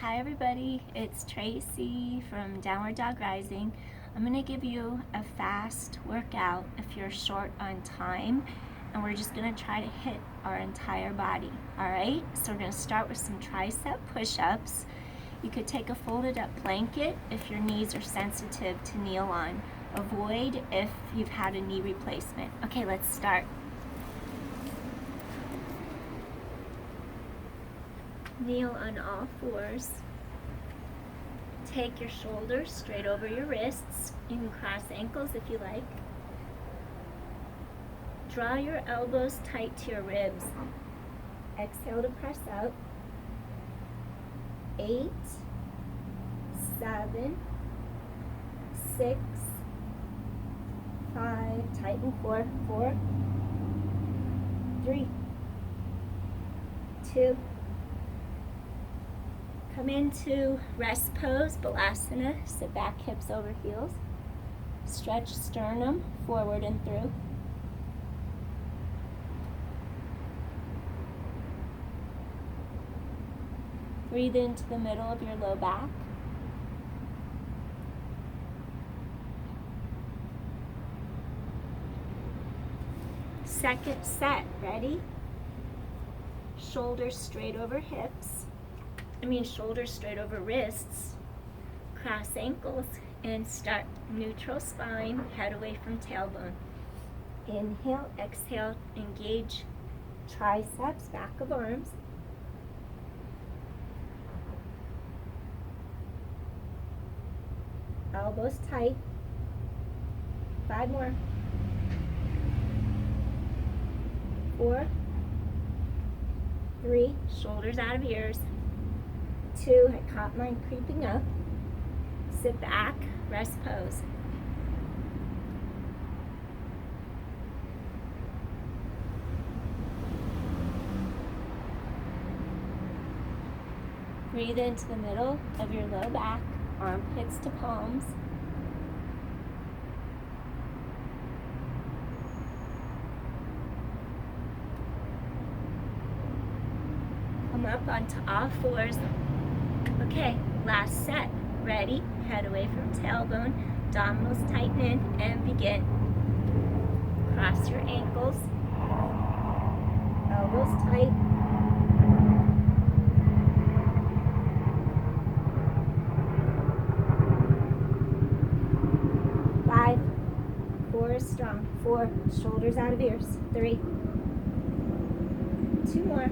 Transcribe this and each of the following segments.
Hi everybody, it's Tracy from Downward Dog Rising. I'm going to give you a fast workout if you're short on time, and we're just going to try to hit our entire body. Alright, so we're going to start with some tricep push-ups. You could take a folded up blanket if your knees are sensitive to kneel on. Avoid if you've had a knee replacement. Okay, let's start. Kneel on all fours. Take your shoulders straight over your wrists. You can cross ankles if you like. Draw your elbows tight to your ribs. Exhale to press out. 8, 7, 6, 5, tighten core, 4, 3, 2, come into rest pose, balasana. Sit back, hips over heels. Stretch sternum forward and through. Breathe into the middle of your low back. Second set, ready? Shoulders straight over hips. Shoulders straight over wrists, cross ankles, and start neutral spine, head away from tailbone. Inhale, exhale, engage triceps, back of arms. Elbows tight. 5 more. 4, 3, shoulders out of ears. 2, I caught mine creeping up. Sit back, rest pose. Breathe into the middle of your low back, armpits to palms. Come up onto all fours. Okay, last set. Ready? Head away from tailbone. Abdominals tighten in and begin. Cross your ankles. Elbows tight. Five. 4 is strong. 4. Shoulders out of ears. 3. 2 more.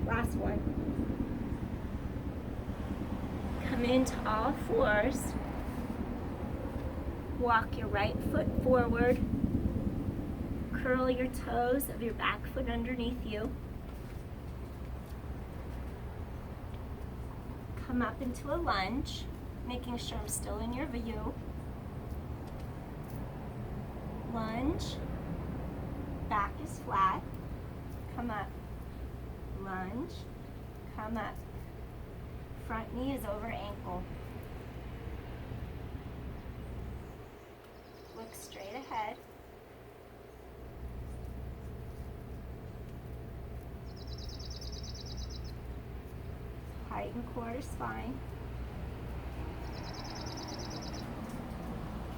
Last one. Come into all fours. Walk your right foot forward. Curl your toes of your back foot underneath you. Come up into a lunge, making sure I'm still in your view. Lunge. Back is flat. Come up. Lunge. Come up. Front knee is over ankle. Look straight ahead. Tighten core to spine.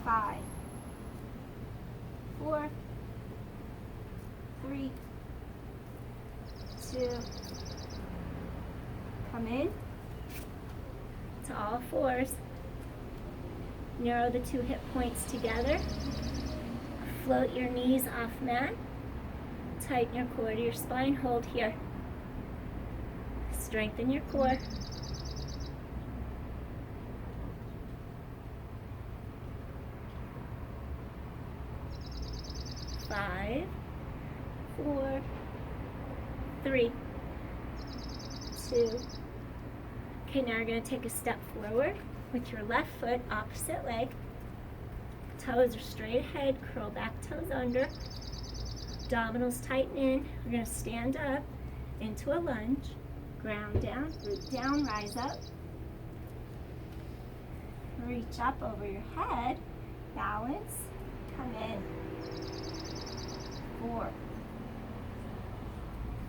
5, 4, 3, 2, come in to all fours. Narrow the 2 hip points together. Float your knees off mat. Tighten your core to your spine. Hold here. Strengthen your core. 5, 4, 3, 2. Okay, now you're going to take a step forward with your left foot, opposite leg. Toes are straight ahead, curl back toes under. Abdominals tighten in. We're going to stand up into a lunge. Ground down, root down, rise up. Reach up over your head. Balance. Come in. 4,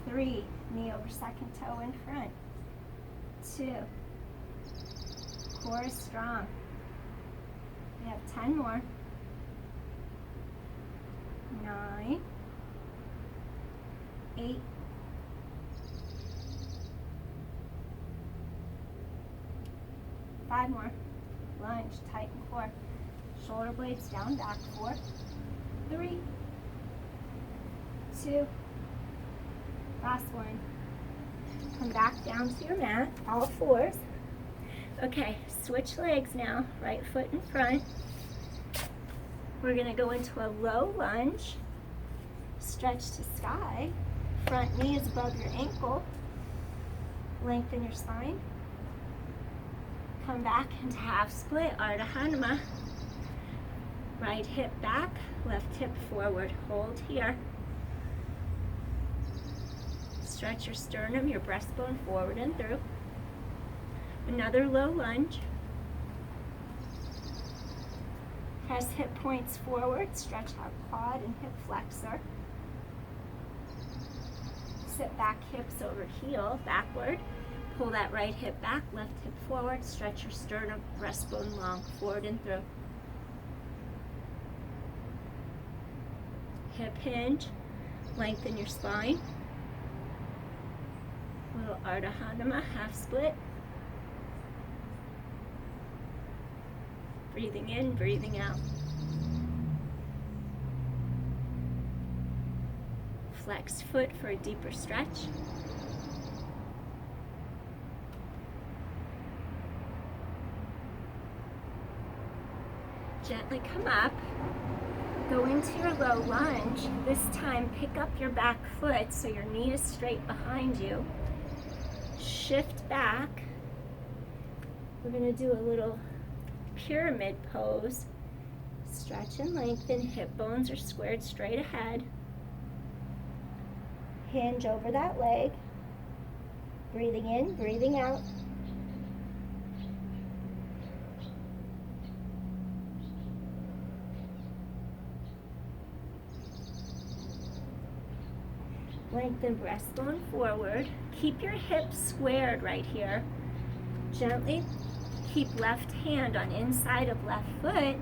3, knee over second toe in front. 2. Core is strong. We have 10 more. 9, 8, 5 more. Lunge, tighten core. Shoulder blades down, back. 4, 3, 2, last one. Come back down to your mat, all fours. Okay, switch legs now, right foot in front. We're gonna go into a low lunge, stretch to sky. Front knee is above your ankle. Lengthen your spine. Come back into half split, Ardha Hanuman. Right hip back, left hip forward. Hold here. Stretch your sternum, your breastbone forward and through. Another low lunge. Press hip points forward, stretch out quad and hip flexor. Sit back, hips over heel, backward. Pull that right hip back, left hip forward, stretch your sternum, breastbone long, forward and through. Hip hinge, lengthen your spine. Little Ardha Hanuman, half split. Breathing in, breathing out. Flex foot for a deeper stretch. Gently come up. Go into your low lunge. This time pick up your back foot so your knee is straight behind you. Shift back. We're going to do a little pyramid pose. Stretch and lengthen. Hip bones are squared straight ahead. Hinge over that leg. Breathing in, breathing out. Lengthen breastbone forward. Keep your hips squared right here. Gently keep left hand on inside of left foot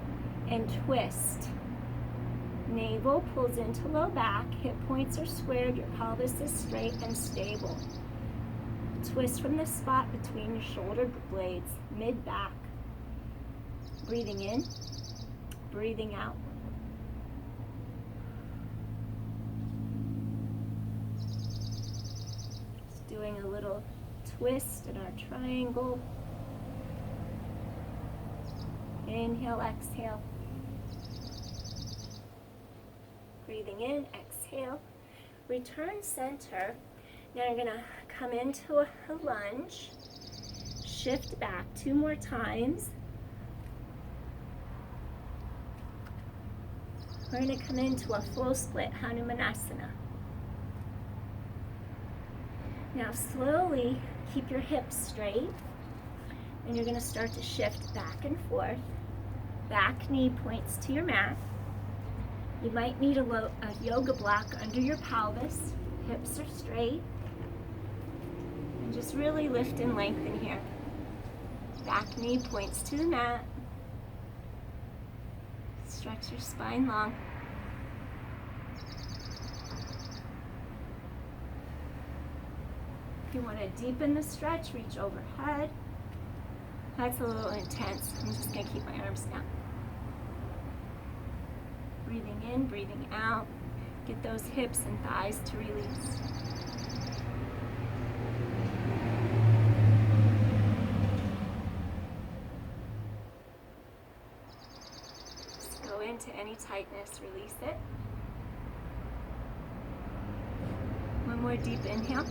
and twist. Navel pulls into low back. Hip points are squared. Your pelvis is straight and stable. Twist from the spot between your shoulder blades, mid back. Breathing in, breathing out. Doing a little twist in our triangle. Inhale, exhale. Breathing in, exhale. Return center. Now you're gonna come into a lunge. Shift back 2 more times. We're gonna come into a full split Hanumanasana. Now slowly keep your hips straight and you're going to start to shift back and forth. Back knee points to your mat. You might need a yoga block under your pelvis. Hips are straight. And just really lift and lengthen here. Back knee points to the mat. Stretch your spine long. If you want to deepen the stretch, reach overhead. That's a little intense. I'm just going to keep my arms down. Breathing in, breathing out. Get those hips and thighs to release. Just go into any tightness, release it. One more deep inhale.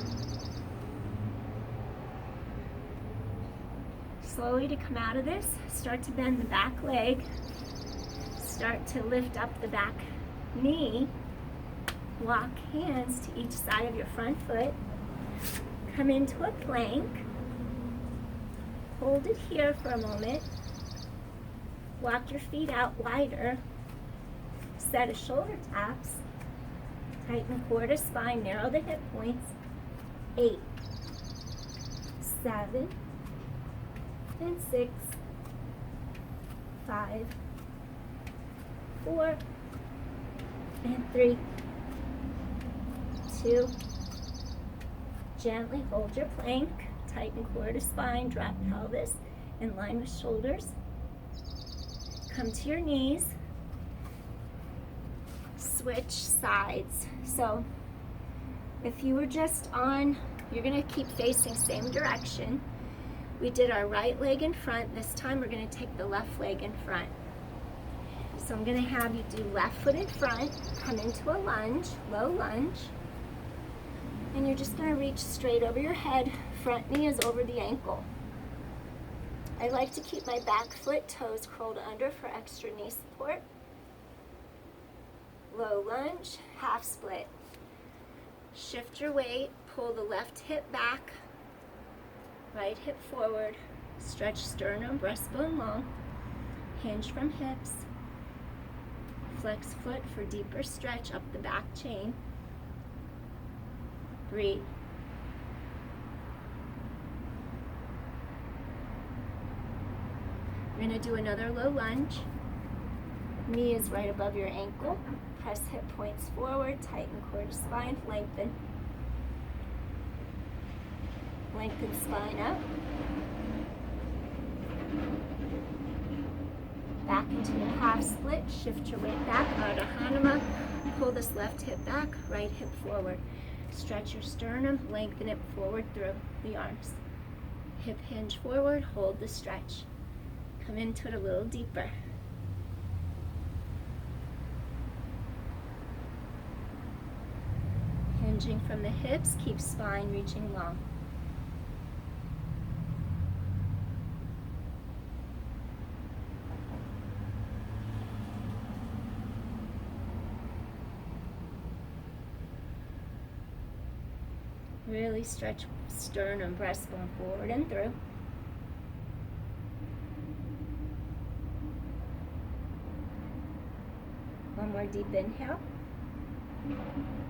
Slowly to come out of this, start to bend the back leg, start to lift up the back knee, walk hands to each side of your front foot, come into a plank, hold it here for a moment, walk your feet out wider, set of shoulder taps, tighten core to spine, narrow the hip points, 8, 7, and 6, 5, 4, and 3, 2. Gently hold your plank, tighten core to spine, drop pelvis in line with shoulders. Come to your knees, switch sides. So if you were just on, you're gonna keep facing same direction. We did our right leg in front. This time we're gonna take the left leg in front. So I'm gonna have you do left foot in front, come into a lunge, low lunge, and you're just gonna reach straight over your head. Front knee is over the ankle. I like to keep my back foot toes curled under for extra knee support. Low lunge, half split. Shift your weight, pull the left hip back, right hip forward, stretch sternum, breastbone long, hinge from hips, flex foot for deeper stretch up the back chain. Breathe. We're going to do another low lunge. Knee is right above your ankle. Press hip points forward, tighten core to spine, lengthen. Lengthen spine up. Back into your half split, shift your weight back, Ardha Hanuman. Pull this left hip back, right hip forward. Stretch your sternum, lengthen it forward through the arms. Hip hinge forward, hold the stretch. Come into it a little deeper. Hinging from the hips, keep spine reaching long. Really stretch sternum, breastbone forward and through. One more deep inhale.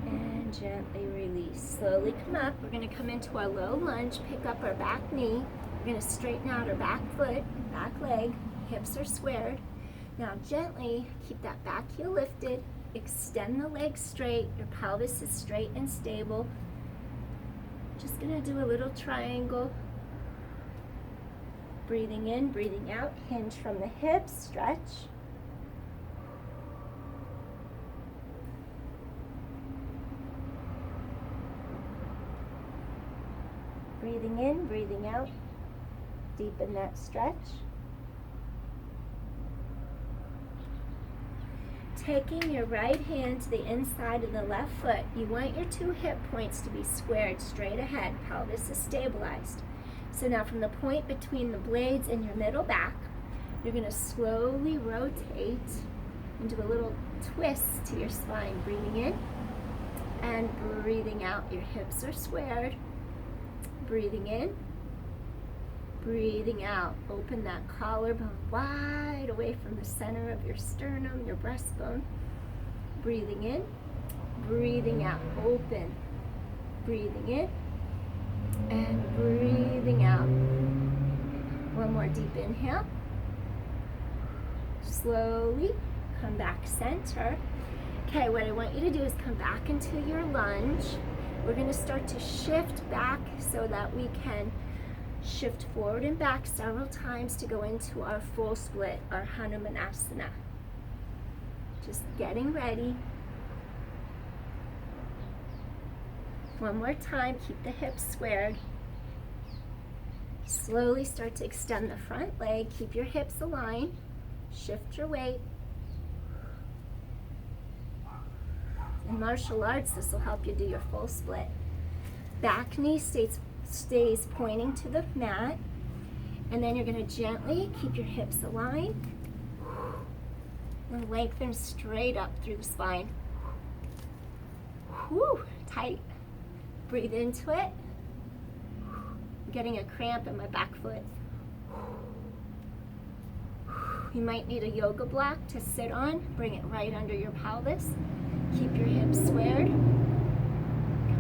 And gently release. Slowly come up. We're going to come into our low lunge, pick up our back knee. We're going to straighten out our back foot, back leg. Hips are squared. Now gently keep that back heel lifted. Extend the legs straight. Your pelvis is straight and stable. Just going to do a little triangle. Breathing in, breathing out. Hinge from the hips, stretch. Breathing in, breathing out. Deepen that stretch. Taking your right hand to the inside of the left foot, you want your two hip points to be squared straight ahead. Pelvis is stabilized. So now from the point between the blades in your middle back, you're going to slowly rotate and do a little twist to your spine. Breathing in and breathing out. Your hips are squared. Breathing in, breathing out. Open that collarbone wide away from the center of your sternum, your breastbone. Breathing in, breathing out. Open. Breathing in and breathing out. One more deep inhale. Slowly come back center. Okay, what I want you to do is come back into your lunge. We're going to start to shift back so that we can shift forward and back several times to go into our full split, our Hanumanasana. Just getting ready. One more time, keep the hips squared. Slowly start to extend the front leg, keep your hips aligned, shift your weight. In martial arts, this will help you do your full split. Back knee stays pointing to the mat, and then you're going to gently keep your hips aligned and lengthen straight up through the spine. Whew, tight. Breathe into it. I'm getting a cramp in my back foot. You might need a yoga block to sit on. Bring it right under your pelvis. Keep your hips squared.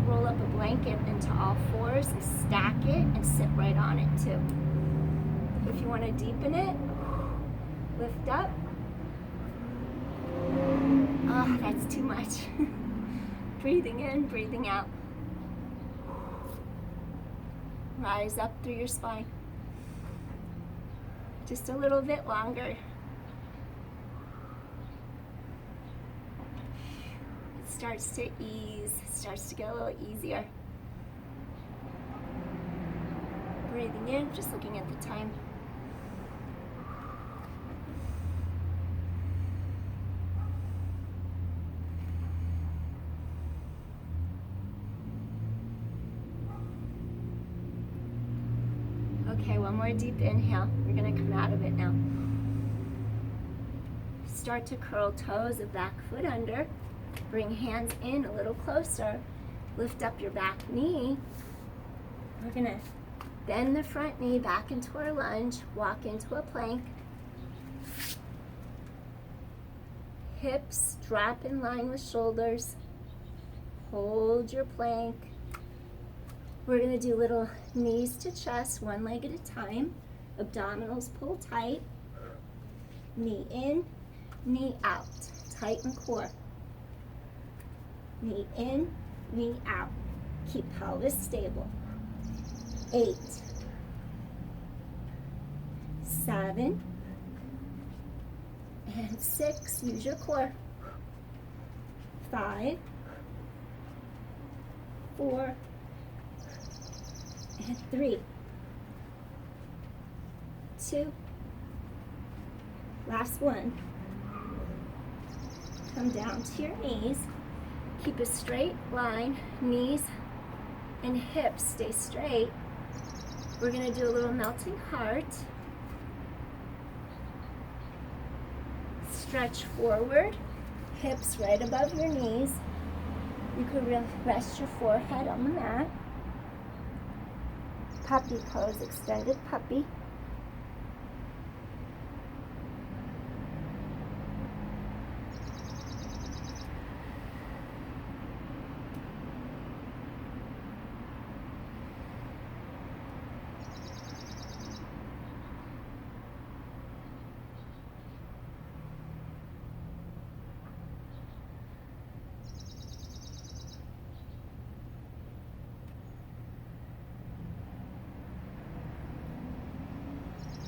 Roll up a blanket crank it into all fours and stack it and sit right on it too. If you want to deepen it, lift up. Oh, that's too much. Breathing in, breathing out. Rise up through your spine. Just a little bit longer. It starts to ease, it starts to get a little easier. Breathing in, just looking at the time. Okay, one more deep inhale. We're gonna come out of it now. Start to curl toes of back foot under. Bring hands in a little closer. Lift up your back knee. We're gonna bend the front knee back into our lunge. Walk into a plank. Hips drop in line with shoulders. Hold your plank. We're going to do little knees to chest, one leg at a time. Abdominals pull tight. Knee in, knee out. Tighten core. Knee in, knee out. Keep pelvis stable. 8, 7, and 6. Use your core. 5, 4, and 3, 2, last one. Come down to your knees. Keep a straight line. Knees and hips stay straight. We're going to do a little melting heart. Stretch forward. Hips right above your knees. You could rest your forehead on the mat. Puppy pose, extended puppy.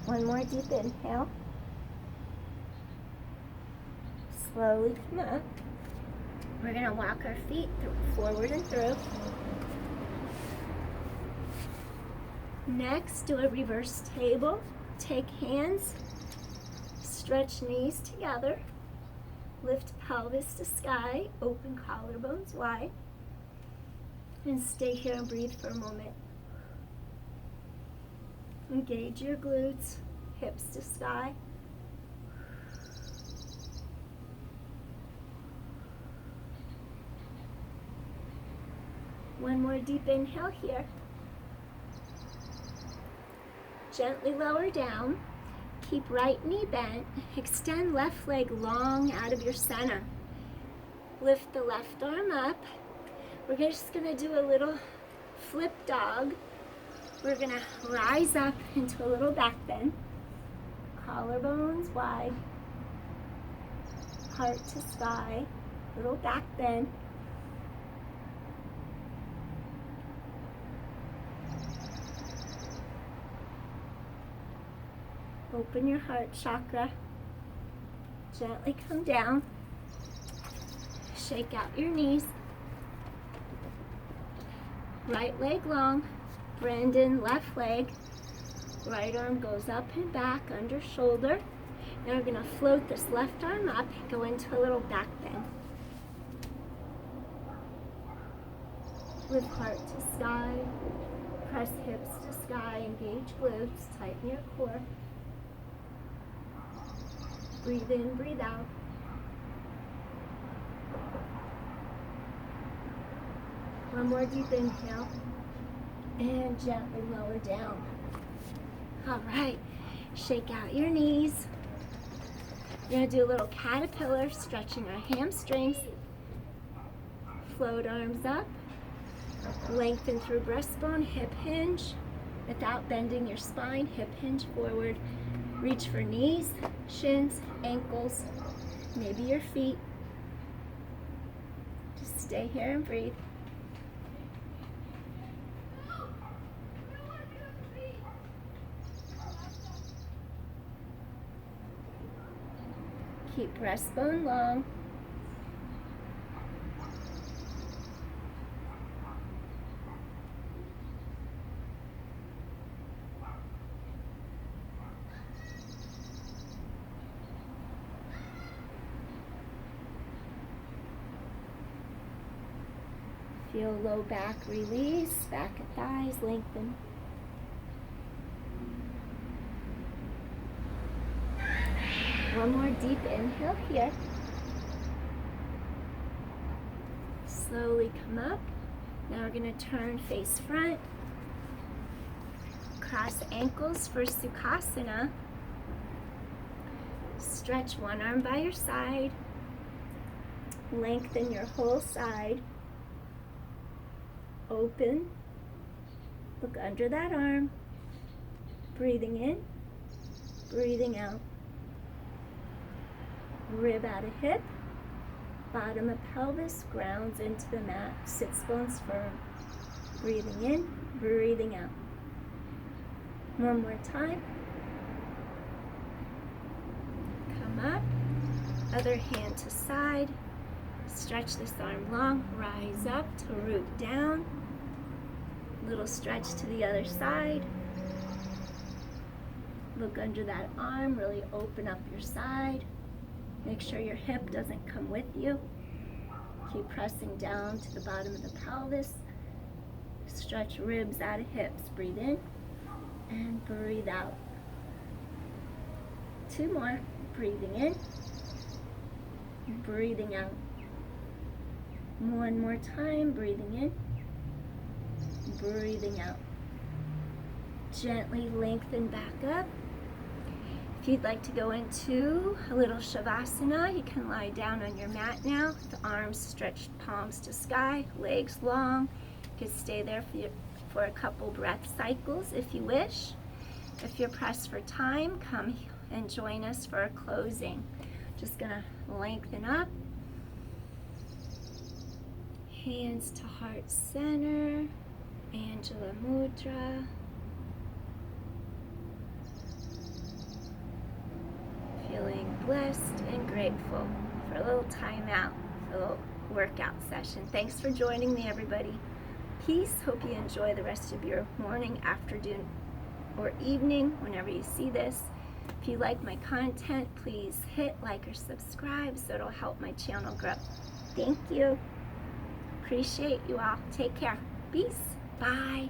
One more deep inhale. Slowly come up. We're going to walk our feet forward and through. Next, do a reverse table. Take hands, stretch knees together, lift pelvis to sky, open collarbones wide, and stay here and breathe for a moment. Engage your glutes, hips to sky. One more deep inhale here. Gently lower down. Keep right knee bent. Extend left leg long out of your center. Lift the left arm up. We're just going to do a little flip dog. We're going to rise up into a little back bend. Collarbones wide. Heart to sky. Little back bend. Open your heart chakra. Gently come down. Shake out your knees. Right leg long. Brendan, left leg. Right arm goes up and back under shoulder. Now we're going to float this left arm up, go into a little back bend. Lift heart to sky. Press hips to sky. Engage glutes. Tighten your core. Breathe in, breathe out. One more deep inhale. And gently lower down. All right, shake out your knees. We're going to do a little caterpillar, stretching our hamstrings. Float arms up. Lengthen through breastbone, hip hinge without bending your spine. Hip hinge forward. Reach for knees, shins, ankles, maybe your feet. Just stay here and breathe. Keep breastbone long. Feel low back release, back and thighs lengthen. One more deep inhale here. Slowly come up. Now we're going to turn face front. Cross ankles for Sukhasana. Stretch one arm by your side. Lengthen your whole side. Open. Look under that arm. Breathing in, breathing out. Rib out of hip. Bottom of pelvis grounds into the mat. Sits bones firm. Breathing in, breathing out. One more time. Come up. Other hand to side. Stretch this arm long. Rise up to root down. Little stretch to the other side. Look under that arm. Really open up your side. Make sure your hip doesn't come with you. Keep pressing down to the bottom of the pelvis. Stretch ribs out of hips. Breathe in and breathe out. Two more. Breathing in, breathing out. One more time. Breathing in, breathing out. Gently lengthen back up. If you'd like to go into a little Shavasana, you can lie down on your mat now. The arms stretched, palms to sky, legs long. You can stay there for a couple breath cycles if you wish. If you're pressed for time, come and join us for a closing. Just gonna lengthen up. Hands to heart center, Anjala Mudra. Feeling blessed and grateful for a little time out, a little workout session. Thanks for joining me, everybody. Peace. Hope you enjoy the rest of your morning, afternoon, or evening whenever you see this. If you like my content, please hit like or subscribe so it'll help my channel grow. Thank you. Appreciate you all. Take care. Peace. Bye.